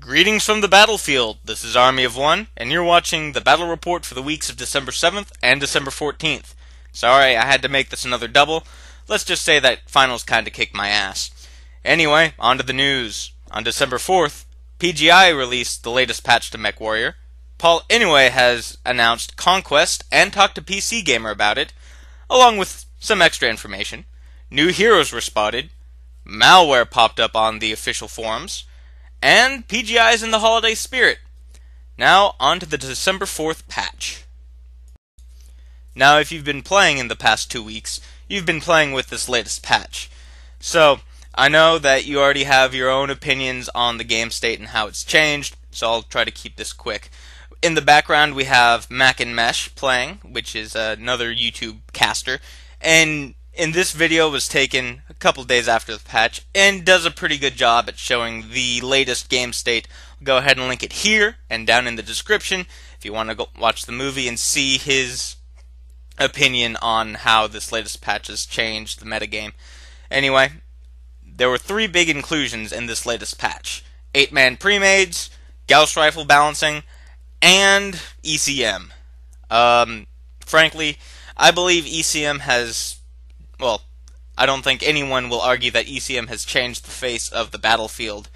Greetings from the battlefield. This is Army of One, and you're watching the battle report for the weeks of December 7th and December 14th. Sorry, I had to make this another double. Let's just say that finals kinda kicked my ass. Anyway, on to the news. On December 4th, PGI released the latest patch to MechWarrior. Paul anyway has announced Conquest and talked to PC Gamer about it, along with some extra information. New heroes were spotted. Malware popped up on the official forums. And PGI is in the holiday spirit. Now, on to the December 4th patch. Now, if you've been playing in the past 2 weeks, you've been playing with this latest patch. So, I know that you already have your own opinions on the game state and how it's changed, so I'll try to keep this quick. In the background, we have Mack and Mesh playing, which is another YouTube caster, and in this video was taken a couple days after the patch and does a pretty good job at showing the latest game state. I'll go ahead and link it here and down in the description if you want to go watch the movie and see his opinion on how this latest patch has changed the metagame. Anyway, there were 3 big inclusions in this latest patch: 8-man pre-mades, Gauss rifle balancing, and ECM. Frankly, I believe ECM has... Well, I don't think anyone will argue that ECM has changed the face of the battlefield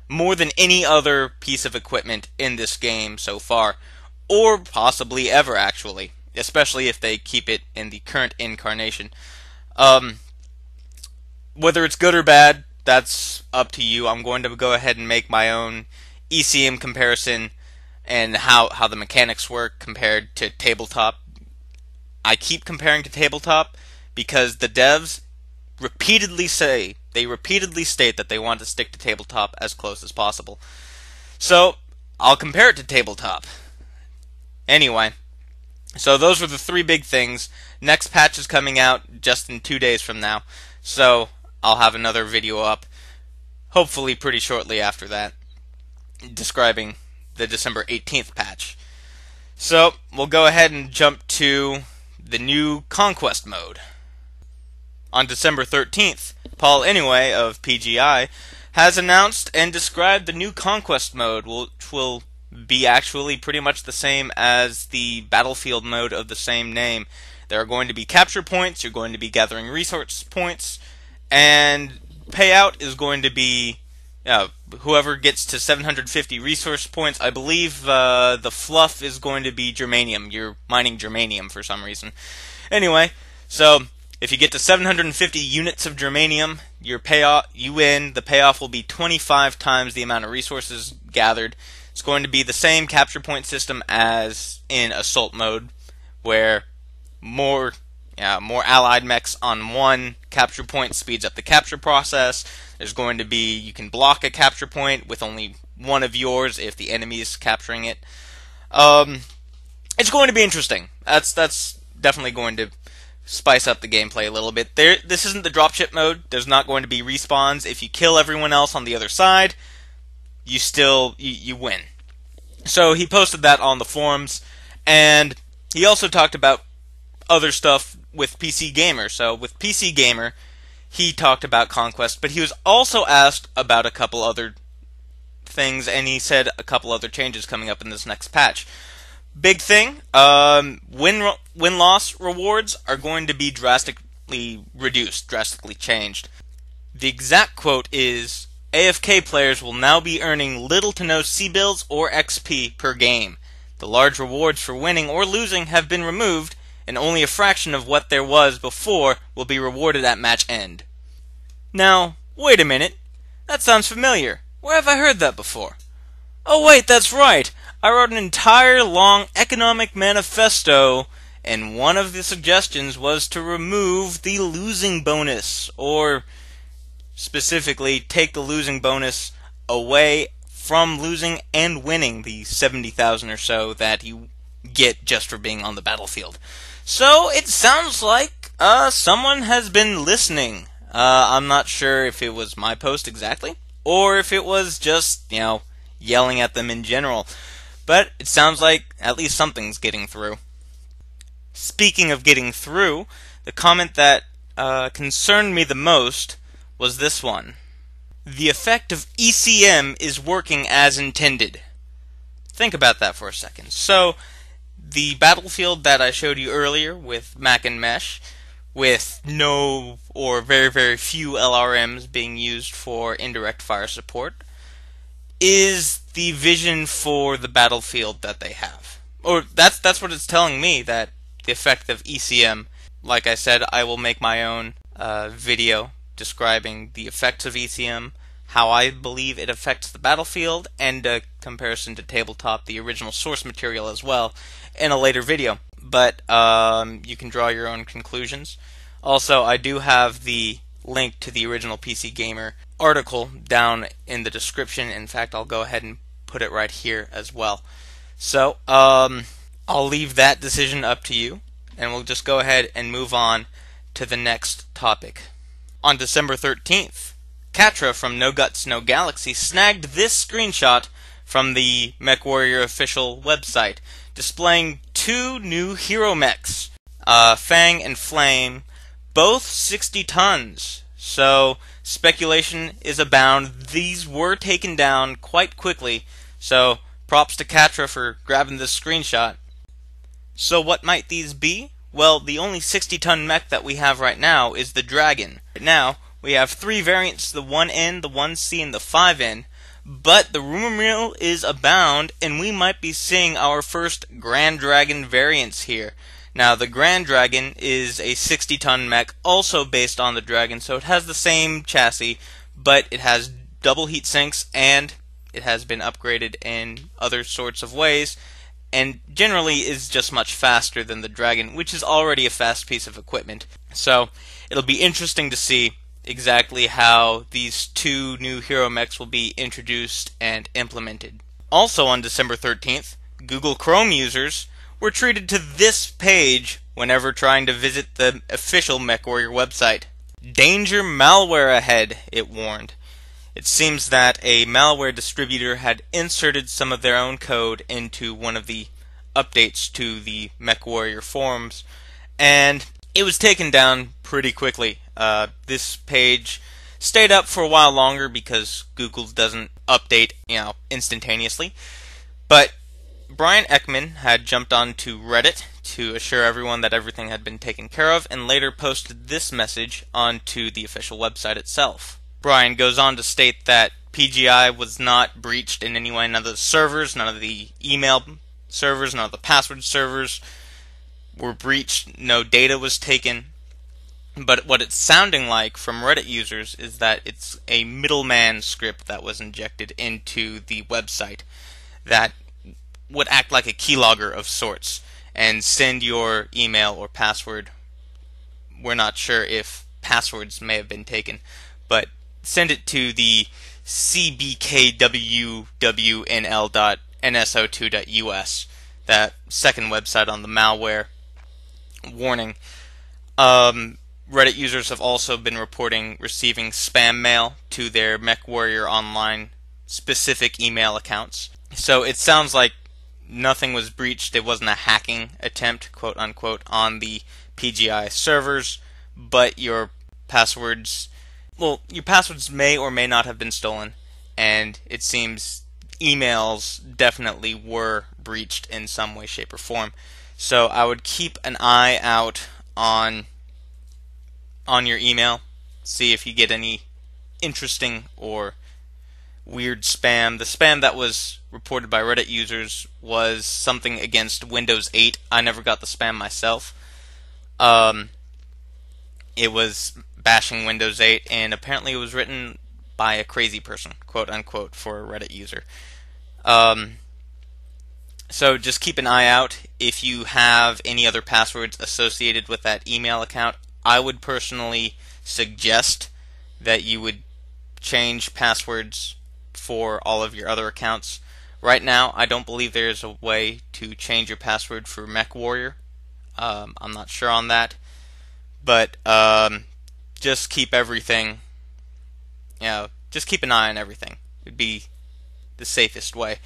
more than any other piece of equipment in this game so far, or possibly ever, actually, especially if they keep it in the current incarnation. Whether it's good or bad, that's up to you. I'm going to go ahead and make my own ECM comparison and how the mechanics work compared to tabletop. I keep comparing to tabletop because the devs repeatedly state that they want to stick to tabletop as close as possible. So, I'll compare it to tabletop. Anyway, so those were the 3 big things. Next patch is coming out just in 2 days from now, so I'll have another video up, hopefully pretty shortly after that, describing the December 18th patch. So, we'll go ahead and jump to the new Conquest Mode. On December 13th, Paul Anyway of PGI has announced and described the new Conquest Mode, which will be actually pretty much the same as the Battlefield mode of the same name. There are going to be capture points, you're going to be gathering resource points, and payout is going to be whoever gets to 750 resource points. I believe the fluff is going to be germanium. You're mining germanium for some reason. Anyway, so if you get to 750 units of germanium, you win. The payoff will be 25 times the amount of resources gathered. It's going to be the same capture point system as in Assault mode, where more allied mechs on one capture point speeds up the capture process. There's going to be, you can block a capture point with only one of yours if the enemy is capturing it. It's going to be interesting. That's definitely going to spice up the gameplay a little bit. This isn't the dropship mode. There's not going to be respawns. If you kill everyone else on the other side, you win. So he posted that on the forums, and he also talked about other stuff with PC Gamer. So with PC Gamer, he talked about Conquest, but he was also asked about a couple other things, and he said a couple other changes coming up in this next patch. Big thing, win-loss rewards are going to be drastically reduced, drastically changed. The exact quote is, AFK players will now be earning little to no C-bills or XP per game. The large rewards for winning or losing have been removed, and only a fraction of what there was before will be rewarded at match end. Now, wait a minute. That sounds familiar. Where have I heard that before? Oh wait, that's right. I wrote an entire long economic manifesto, and one of the suggestions was to remove the losing bonus, or specifically take the losing bonus away from losing and winning the 70,000 or so that you get just for being on the battlefield. So it sounds like someone has been listening. I'm not sure if it was my post exactly, or if it was just, yelling at them in general. But it sounds like at least something's getting through. Speaking of getting through, the comment that concerned me the most was this one. the effect of ECM is working as intended. Think about that for a second. So, the battlefield that I showed you earlier with Mack and Mesh, with no or very, very few LRMs being used for indirect fire support, is the vision for the battlefield that they have. Or that's what it's telling me, that the effect of ECM. Like I said, I will make my own video describing the effects of ECM, how I believe it affects the battlefield, and a comparison to Tabletop, the original source material, as well, in a later video. But you can draw your own conclusions. Also, I do have the link to the original PC Gamer article down in the description. In fact, I'll go ahead and put it right here as well. So, I'll leave that decision up to you, and we'll just go ahead and move on to the next topic. On December 13th, Katra from No Guts No Galaxy snagged this screenshot from the MechWarrior official website, displaying two new hero mechs, Fang and Flame, both 60 tons. So, speculation is abound. These were taken down quite quickly, so props to Katra for grabbing this screenshot. So what might these be? Well, the only 60-ton mech that we have right now is the Dragon. Right now, we have three variants, the 1N, the 1C, and the 5N, but the rumor mill is abound, and we might be seeing our first Grand Dragon variants here. Now, the Grand Dragon is a 60-ton mech, also based on the Dragon, so it has the same chassis, but it has double heat sinks, and it has been upgraded in other sorts of ways, and generally is just much faster than the Dragon, which is already a fast piece of equipment. So, it'll be interesting to see exactly how these two new hero mechs will be introduced and implemented. Also on December 13th, Google Chrome users were treated to this page whenever trying to visit the official MechWarrior website. Danger malware ahead, it warned. It seems that a malware distributor had inserted some of their own code into one of the updates to the MechWarrior forums, and it was taken down pretty quickly. This page stayed up for a while longer because Google doesn't update, instantaneously. But Brian Ekman had jumped onto Reddit to assure everyone that everything had been taken care of, and later posted this message onto the official website itself. Brian goes on to state that PGI was not breached in any way. None of the servers, none of the email servers, none of the password servers were breached. No data was taken. But what it's sounding like from Reddit users is that it's a middleman script that was injected into the website that would act like a keylogger of sorts and send your email or password. We're not sure if passwords may have been taken, but send it to the cbkwwnl.nso2.us, that second website on the malware warning. Reddit users have also been reporting receiving spam mail to their MechWarrior Online specific email accounts. So it sounds like nothing was breached. It wasn't a hacking attempt, quote unquote, on the PGI servers, but your passwords may or may not have been stolen, and it seems emails definitely were breached in some way, shape, or form. So I would keep an eye out on your email, see if you get any interesting or weird spam. The spam that was reported by Reddit users was something against Windows 8. I never got the spam myself. It was bashing Windows 8, and apparently it was written by a crazy person, quote unquote, for a Reddit user. So just keep an eye out. If you have any other passwords associated with that email account, I would personally suggest that you would change passwords for all of your other accounts. Right now, I don't believe there is a way to change your password for MechWarrior. I'm not sure on that, but just keep everything. Just keep an eye on everything. It'd be the safest way.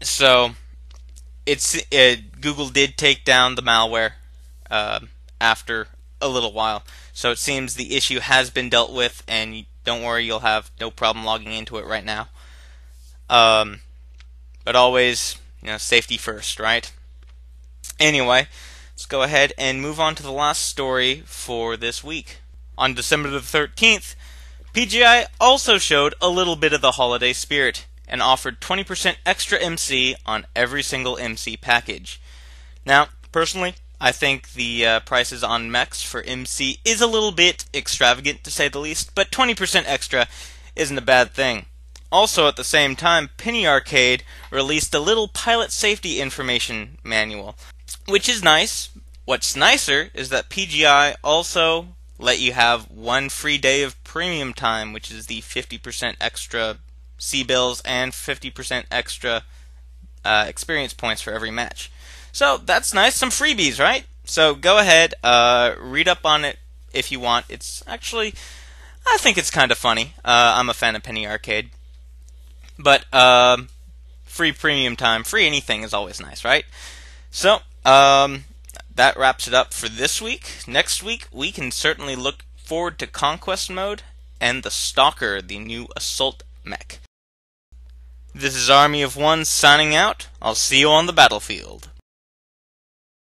So Google did take down the malware after a little while. So it seems the issue has been dealt with, and don't worry, you'll have no problem logging into it right now. But always, safety first, right? Anyway, let's go ahead and move on to the last story for this week. On December the 13th, PGI also showed a little bit of the holiday spirit and offered 20% extra MC on every single MC package. Now, personally, I think the prices on Mechs for MC is a little bit extravagant, to say the least, but 20% extra isn't a bad thing. Also, at the same time, Penny Arcade released a little pilot safety information manual, which is nice. What's nicer is that PGI also let you have one free day of premium time, which is the 50% extra C-bills and 50% extra experience points for every match. So that's nice, some freebies, right? So go ahead, read up on it if you want. It's actually, I think it's kind of funny. I'm a fan of Penny Arcade. But free premium time, free anything is always nice, right? So that wraps it up for this week. Next week, we can certainly look forward to Conquest Mode and the Stalker, the new assault mech. This is Army of One signing out. I'll see you on the battlefield.